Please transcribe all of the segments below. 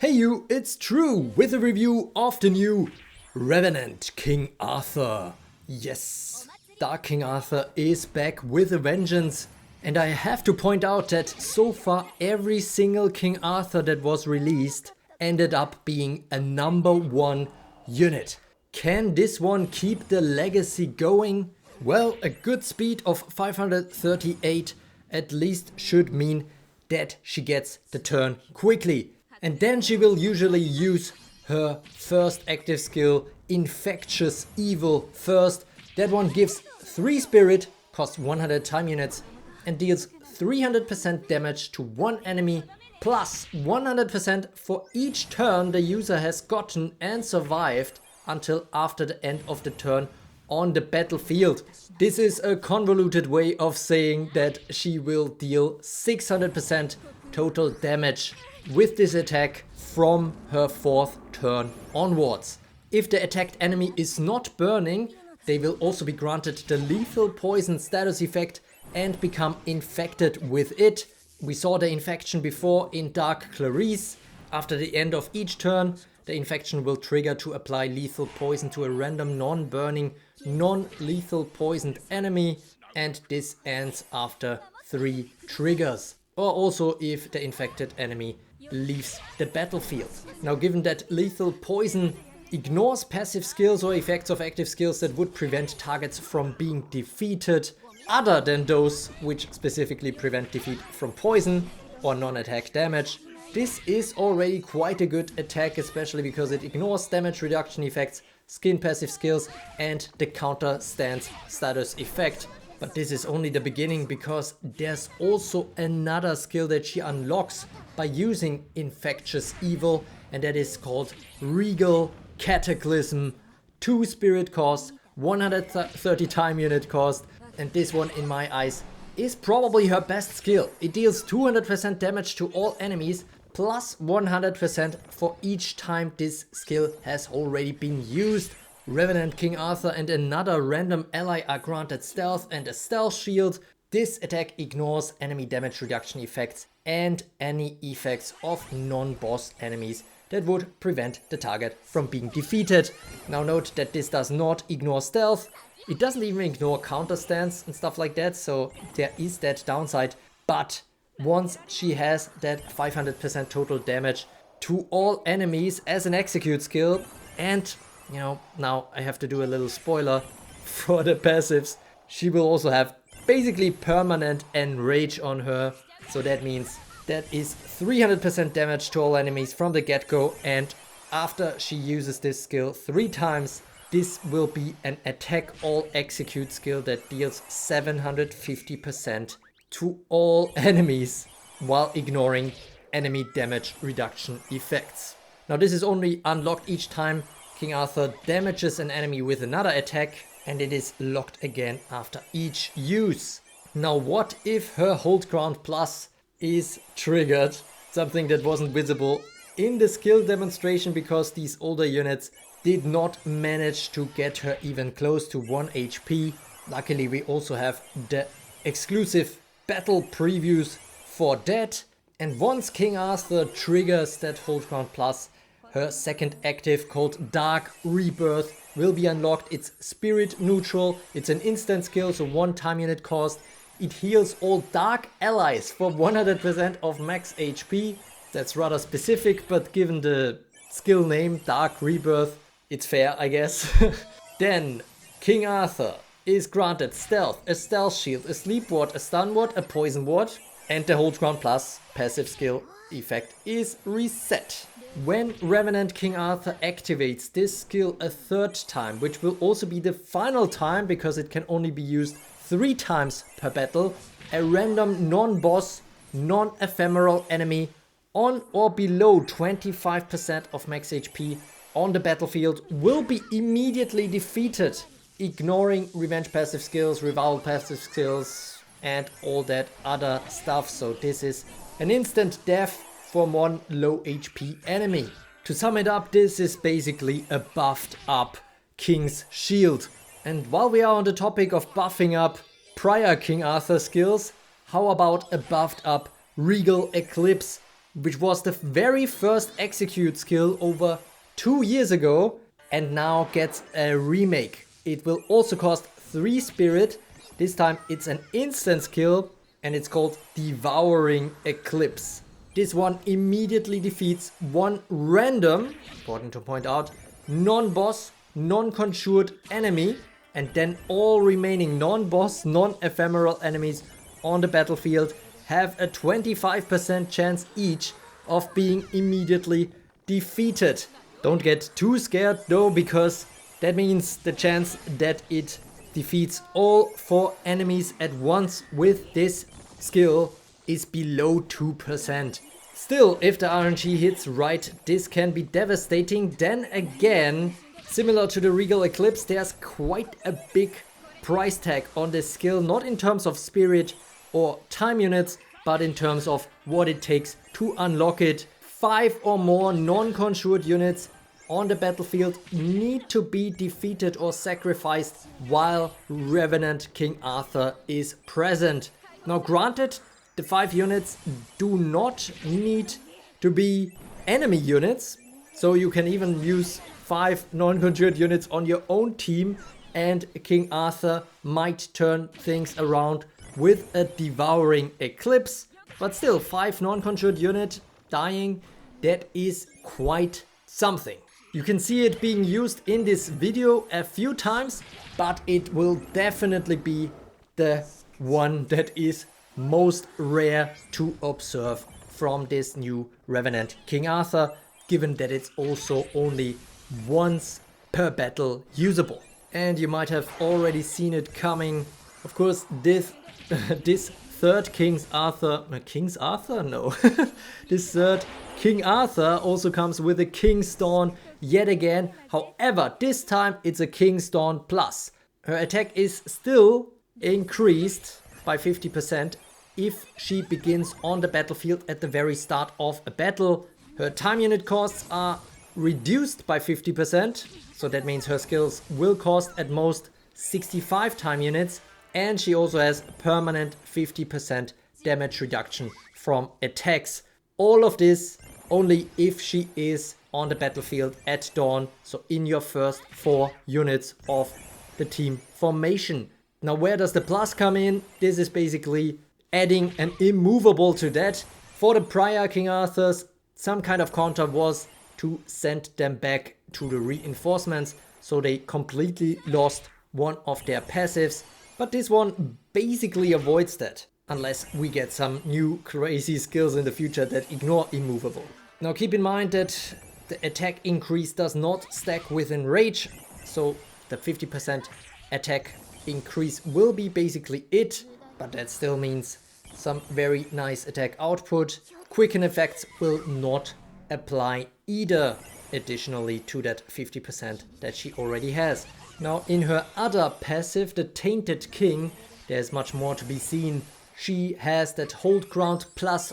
Hey you, it's True with a review of the new Revenant King Arthur. Yes, Dark King Arthur is back with a vengeance, and I have to point out that so far every single King Arthur that was released ended up being a #1 unit. Can this one keep the legacy going? Well, a good speed of 538 at least should mean that she gets the turn quickly. And then she will usually use her first active skill, Infectious Evil, first. That one gives 3 spirit, costs 100 time units, and deals 300% damage to one enemy, plus 100% for each turn the user has gotten and survived until after the end of the turn on the battlefield. This is a convoluted way of saying that she will deal 600% total damage with this attack from her 4th turn onwards. If the attacked enemy is not burning, they will also be granted the lethal poison status effect and become infected with it. We saw the infection before in Dark Clarice. After the end of each turn, the infection will trigger to apply lethal poison to a random non-burning, non-lethal poisoned enemy, and this ends after 3 triggers. Or also if the infected enemy leaves the battlefield. Now, given that lethal poison ignores passive skills or effects of active skills that would prevent targets from being defeated, other than those which specifically prevent defeat from poison or non-attack damage, this is already quite a good attack, especially because it ignores damage reduction effects, skin passive skills, and the counter stance status effect. But this is only the beginning, because there's also another skill that she unlocks by using Infectious Evil, and that is called Regal Cataclysm. 2 spirit cost, 130 time unit cost, and this one in my eyes is probably her best skill. It deals 200% damage to all enemies, plus 100% for each time this skill has already been used. Revenant King Arthur and another random ally are granted stealth and a stealth shield. This attack ignores enemy damage reduction effects and any effects of non-boss enemies that would prevent the target from being defeated. Now note that this does not ignore stealth. It doesn't even ignore counter stance and stuff like that, so there is that downside. But once she has that 500% total damage to all enemies as an execute skill, and now I have to do a little spoiler for the passives, she will also have basically permanent enrage on her. So that means that is 300% damage to all enemies from the get-go, and after she uses this skill 3 times, this will be an attack all execute skill that deals 750% to all enemies while ignoring enemy damage reduction effects. Now this is only unlocked each time King Arthur damages an enemy with another attack, and it is locked again after each use. Now what if her Hold Ground Plus is triggered? Something that wasn't visible in the skill demonstration because these older units did not manage to get her even close to 1 HP. Luckily we also have the exclusive battle previews for that. And once King Arthur triggers that Hold Ground Plus, her second active, called Dark Rebirth, will be unlocked. It's spirit neutral, it's an instant skill, so 1 time unit cost. It heals all dark allies for 100% of max HP. That's rather specific, but given the skill name Dark Rebirth, it's fair, I guess. Then King Arthur is granted stealth, a stealth shield, a sleep ward, a stun ward, a poison ward, and the Hold Ground Plus passive skill effect is reset. When Revenant King Arthur activates this skill a 3rd time, which will also be the final time because it can only be used 3 times per battle, a random non-boss, non-ephemeral enemy on or below 25% of max HP on the battlefield will be immediately defeated, ignoring revenge passive skills, revival passive skills, and all that other stuff. So this is an instant death from 1 low HP enemy. To sum it up, this is basically a buffed up King's Shield. And while we are on the topic of buffing up prior King Arthur skills, how about a buffed up Regal Eclipse which was the very first execute skill over 2 years ago and now gets a remake. It will also cost 3 spirit. This time it's an instant skill and it's called Devouring Eclipse. This one immediately defeats one random, important to point out, non-boss, non-conjured enemy, and then all remaining non-boss, non-ephemeral enemies on the battlefield have a 25% chance each of being immediately defeated. Don't get too scared though, because that means the chance that it defeats all 4 enemies at once with this skill is below 2%. Still, if the RNG hits right, this can be devastating. Then again, similar to the Regal Eclipse, there's quite a big price tag on this skill, not in terms of spirit or time units, but in terms of what it takes to unlock it. 5 or more non-conjured units on the battlefield need to be defeated or sacrificed while Revenant King Arthur is present. Now granted, the 5 units do not need to be enemy units, so you can even use 5 non-conjured units on your own team and King Arthur might turn things around with a Devouring Eclipse. But still, 5 non-conjured units dying, that is quite something. You can see it being used in this video a few times, but it will definitely be the one that is most rare to observe from this new Revenant King Arthur, given that it's also only once per battle usable. And you might have already seen it coming. Of course, this third King Arthur, no, this third King Arthur also comes with a King's Dawn yet again. However, this time it's a King's Dawn Plus. Her attack is still increased by 50% if she begins on the battlefield at the very start of a battle. Her time unit costs are reduced by 50%, so that means her skills will cost at most 65 time units, and she also has permanent 50% damage reduction from attacks. All of this only if she is on the battlefield at dawn, so in your first 4 units of the team formation. Now where does the plus come in? This is basically adding an immovable to that. For the prior King Arthurs, some kind of counter was to send them back to the reinforcements, so they completely lost one of their passives. But this one basically avoids that, unless we get some new crazy skills in the future that ignore immovable. Now keep in mind that the attack increase does not stack within rage, so the 50% attack increase will be basically it, but that still means some very nice attack output. Quicken effects will not apply either, additionally to that 50% that she already has. Now in her other passive, the Tainted King, there's much more to be seen. She has that Hold Ground plus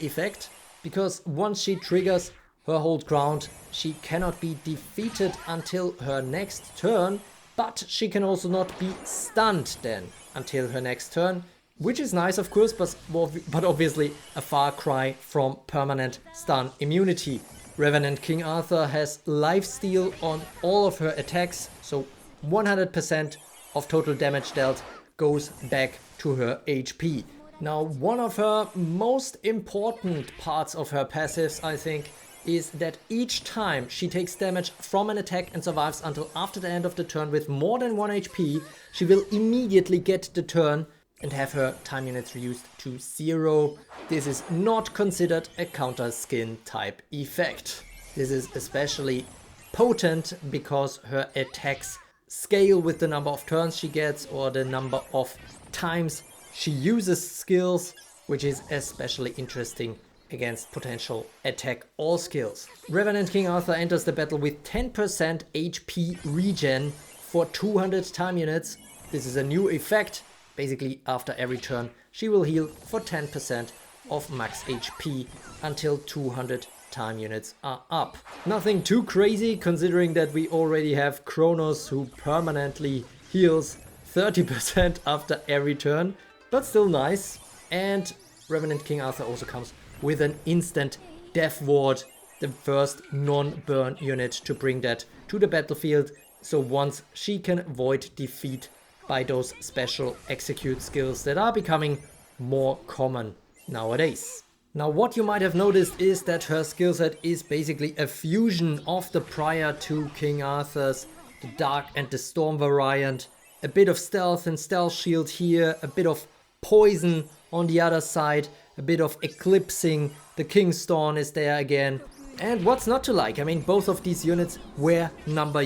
effect, because once she triggers her Hold Ground, she cannot be defeated until her next turn, but she can also not be stunned then until her next turn, which is nice of course, but obviously a far cry from permanent stun immunity. Revenant King Arthur has lifesteal on all of her attacks, so 100% of total damage dealt goes back to her HP. Now one of her most important parts of her passives, I think, is that each time she takes damage from an attack and survives until after the end of the turn with more than 1 HP, she will immediately get the turn and have her time units reduced to 0. This is not considered a counter skin type effect. This is especially potent because her attacks scale with the number of turns she gets or the number of times she uses skills, which is especially interesting against potential attack all skills. Revenant King Arthur enters the battle with 10% HP regen for 200 time units. This is a new effect. Basically after every turn she will heal for 10% of max HP until 200 time units are up. Nothing too crazy considering that we already have Kronos who permanently heals 30% after every turn, but still nice. And Revenant King Arthur also comes with an instant Death Ward, the first non-burn unit to bring that to the battlefield. So once she can avoid defeat by those special execute skills that are becoming more common nowadays. Now what you might have noticed is that her skill set is basically a fusion of the prior two King Arthurs, the Dark and the Storm variant. A bit of stealth and stealth shield here, a bit of poison on the other side, a bit of eclipsing, the King's Storm is there again. And what's not to like? I mean, both of these units were number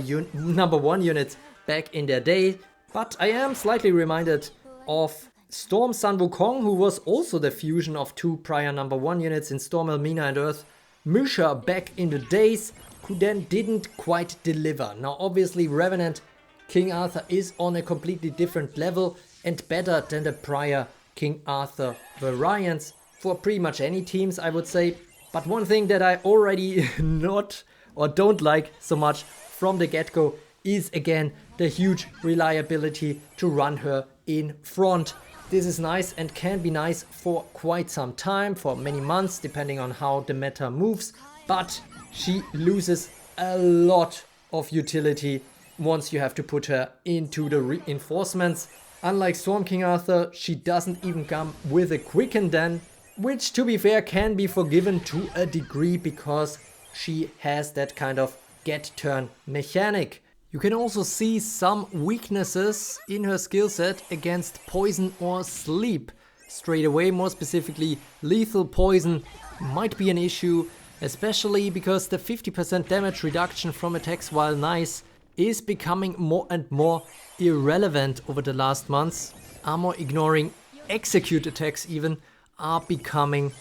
one units back in their day, but I am slightly reminded of Storm Sun Wukong, who was also the fusion of two prior number one units in Storm Elmina and Earth Musha back in the days, who then didn't quite deliver. Now obviously Revenant King Arthur is on a completely different level and better than the prior King Arthur variants for pretty much any teams, I would say. But one thing that I already don't like so much from the get-go is again the huge reliability to run her in front. This is nice and can be nice for quite some time, for many months, depending on how the meta moves. But she loses a lot of utility once you have to put her into the reinforcements. Unlike Storm King Arthur, she doesn't even come with a Quicken then, which to be fair can be forgiven to a degree because she has that kind of get turn mechanic. You can also see some weaknesses in her skill set against poison or sleep. Straight away, more specifically, lethal poison might be an issue, especially because the 50% damage reduction from attacks, while nice, is becoming more and more irrelevant over the last months. Armor ignoring execute attacks even are becoming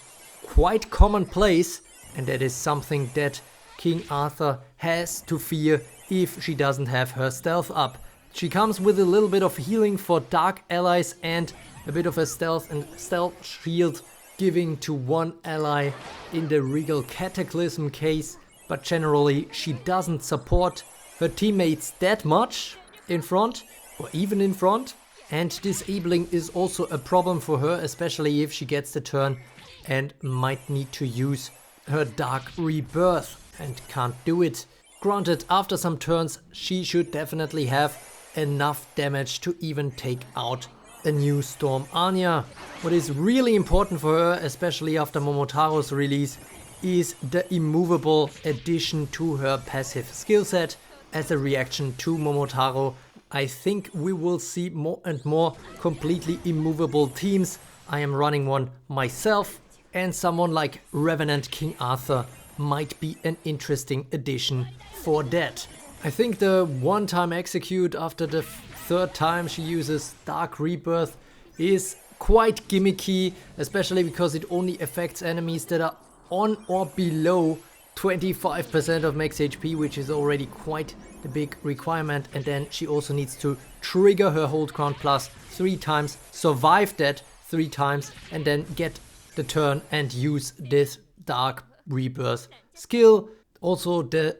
quite commonplace, and that is something that King Arthur has to fear if she doesn't have her stealth up. She comes with a little bit of healing for dark allies and a bit of a stealth and stealth shield giving to one ally in the Regal Cataclysm case, but generally she doesn't support her teammates that much in front or even in front, and disabling is also a problem for her, especially if she gets the turn and might need to use her Dark Rebirth and can't do it. Granted, after some turns she should definitely have enough damage to even take out a new Storm Anya. What is really important for her, especially after Momotaro's release, is the immovable addition to her passive skill set. As a reaction to Momotaro, I think we will see more and more completely immovable teams. I am running one myself, and someone like Revenant King Arthur might be an interesting addition for that. I think the one-time execute after the third time she uses Dark Rebirth is quite gimmicky, especially because it only affects enemies that are on or below 25% of max HP, which is already quite the big requirement. And then she also needs to trigger her hold count plus 3 times, survive that 3 times, and then get the turn and use this Dark Rebirth skill. Also, the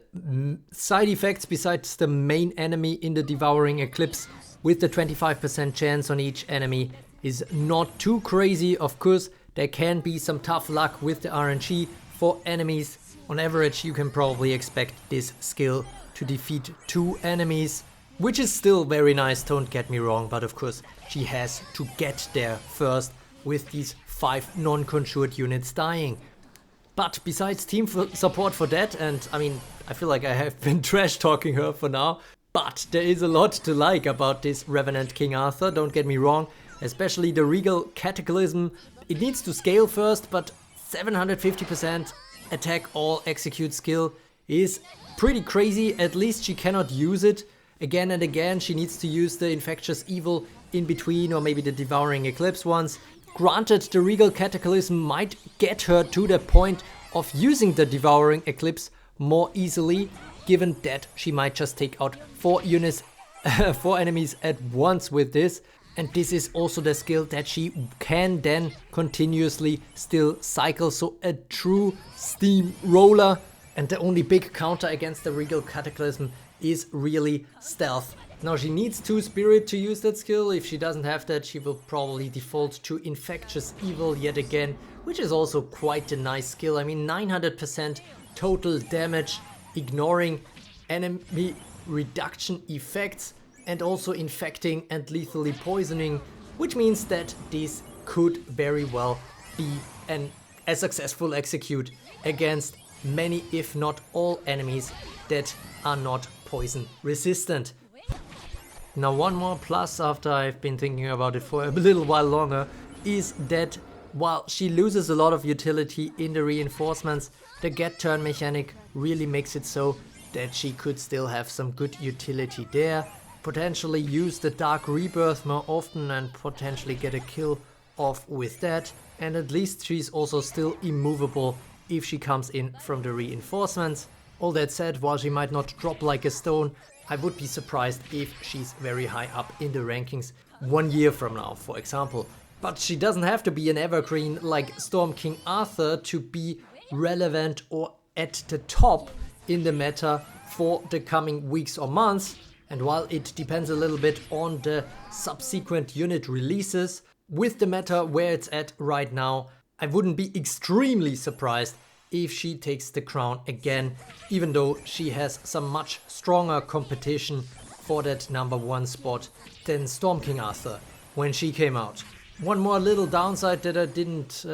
side effects besides the main enemy in the Devouring Eclipse with the 25% chance on each enemy is not too crazy. Of course, there can be some tough luck with the RNG for enemies. On average, you can probably expect this skill to defeat 2 enemies, which is still very nice, don't get me wrong, but of course she has to get there first with these 5 non-conjured units dying. But besides team support for that, and I mean, I feel like I have been trash talking her for now, but there is a lot to like about this Revenant King Arthur, don't get me wrong, especially the Regal Cataclysm. It needs to scale first, but 750% attack all execute skill is pretty crazy. At least she cannot use it again and again. She needs to use the Infectious Evil in between, or maybe the Devouring Eclipse ones. Granted, the Regal Cataclysm might get her to the point of using the Devouring Eclipse more easily, given that she might just take out 4 units, 4 enemies at once with this. And this is also the skill that she can then continuously still cycle, so a true steamroller. And the only big counter against the Regal Cataclysm is really stealth. Now she needs 2 Spirit to use that skill. If she doesn't have that, she will probably default to Infectious Evil yet again, which is also quite a nice skill. I mean, 900% total damage, ignoring enemy reduction effects and also infecting and lethally poisoning, which means that this could very well be a successful execute against many, if not all, enemies that are not poison resistant. Now, one more plus after I've been thinking about it for a little while longer is that while she loses a lot of utility in the reinforcements, the get turn mechanic really makes it so that she could still have some good utility there, potentially use the Dark Rebirth more often and potentially get a kill off with that, and at least she's also still immovable if she comes in from the reinforcements. All that said, while she might not drop like a stone, I would be surprised if she's very high up in the rankings 1 year from now, for example. But she doesn't have to be an evergreen like RKingArthur to be relevant or at the top in the meta for the coming weeks or months. And while it depends a little bit on the subsequent unit releases, with the meta where it's at right now, I wouldn't be extremely surprised if she takes the crown again, even though she has some much stronger competition for that #1 spot than RKingArthur when she came out. One more little downside that I didn't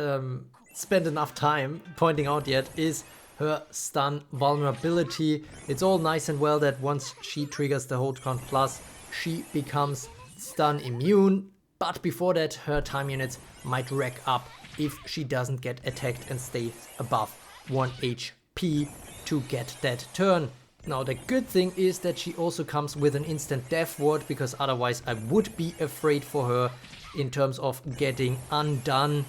spend enough time pointing out yet is her stun vulnerability. It's all nice and well that once she triggers the hold count plus, she becomes stun immune, but before that her time units might rack up if she doesn't get attacked and stays above 1 HP to get that turn. Now, the good thing is that she also comes with an instant death ward, because otherwise I would be afraid for her in terms of getting undone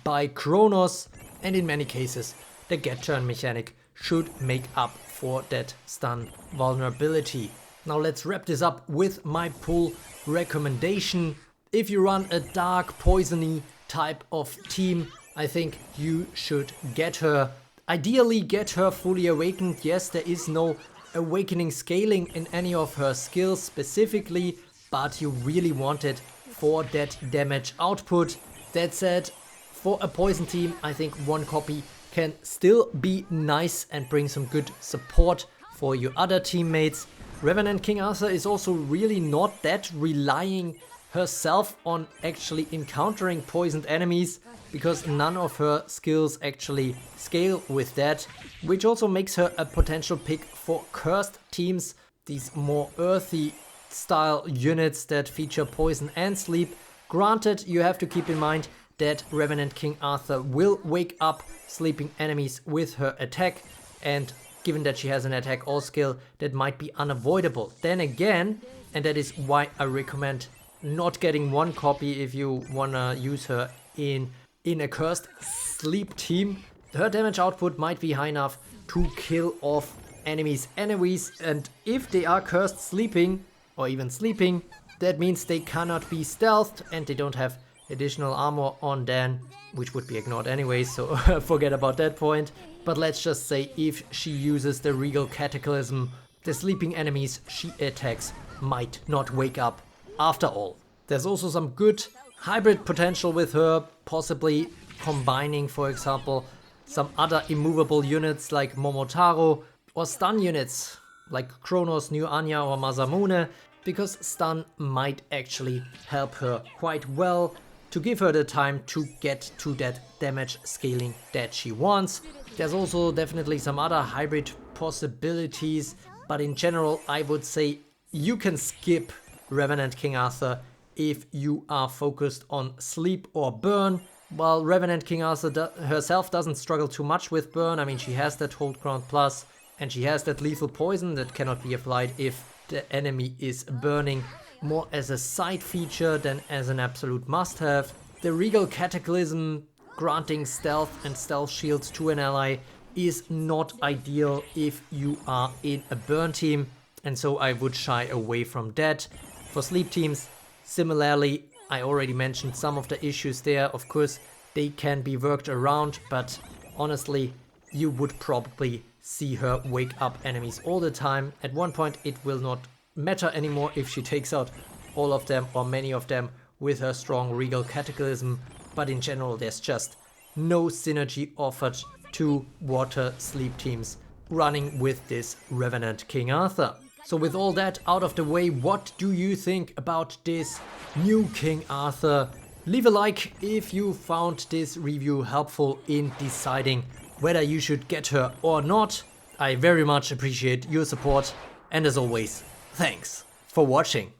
by Kronos, and in many cases the get turn mechanic should make up for that stun vulnerability. Now let's wrap this up with my pull recommendation. If you run a dark poisony type of team, I think you should get her. Ideally get her fully awakened. Yes, there is no awakening scaling in any of her skills specifically, but you really want it for that damage output. That said, for a poison team, I think 1 copy can still be nice and bring some good support for your other teammates. Revenant KingArthur is also really not that relying herself on actually encountering poisoned enemies, because none of her skills actually scale with that, which also makes her a potential pick for cursed teams, these more earthy style units that feature poison and sleep. Granted, you have to keep in mind that Revenant KingArthur will wake up sleeping enemies with her attack, and given that she has an attack all skill, that might be unavoidable. Then again, and that is why I recommend not getting 1 copy if you wanna use her in a cursed sleep team, her damage output might be high enough to kill off enemies anyways, and if they are cursed sleeping or even sleeping, that means they cannot be stealthed and they don't have additional armor on then, which would be ignored anyways, so forget about that point. But let's just say if she uses the Regal Cataclysm, the sleeping enemies she attacks might not wake up after all. There's also some good hybrid potential with her, possibly combining, for example, some other immovable units like Momotaro, or stun units like Kronos, New Anya or Masamune, because stun might actually help her quite well to give her the time to get to that damage scaling that she wants. There's also definitely some other hybrid possibilities, but in general I would say you can skip Revenant KingArthur if you are focused on sleep or burn. While Revenant KingArthur herself doesn't struggle too much with burn. I mean, she has that hold ground plus and she has that lethal poison that cannot be applied if the enemy is burning, more as a side feature than as an absolute must-have. The Regal Cataclysm granting stealth and stealth shields to an ally is not ideal if you are in a burn team, and so I would shy away from that. For sleep teams, similarly, I already mentioned some of the issues there. Of course, they can be worked around, but honestly, you would probably see her wake up enemies all the time. At one point, it will not matter anymore if she takes out all of them or many of them with her strong Regal Cataclysm, but in general, there's just no synergy offered to water sleep teams running with this Revenant KingArthur. So with all that out of the way, what do you think about this new KingArthur? Leave a like if you found this review helpful in deciding whether you should get her or not. I very much appreciate your support, and as always, thanks for watching.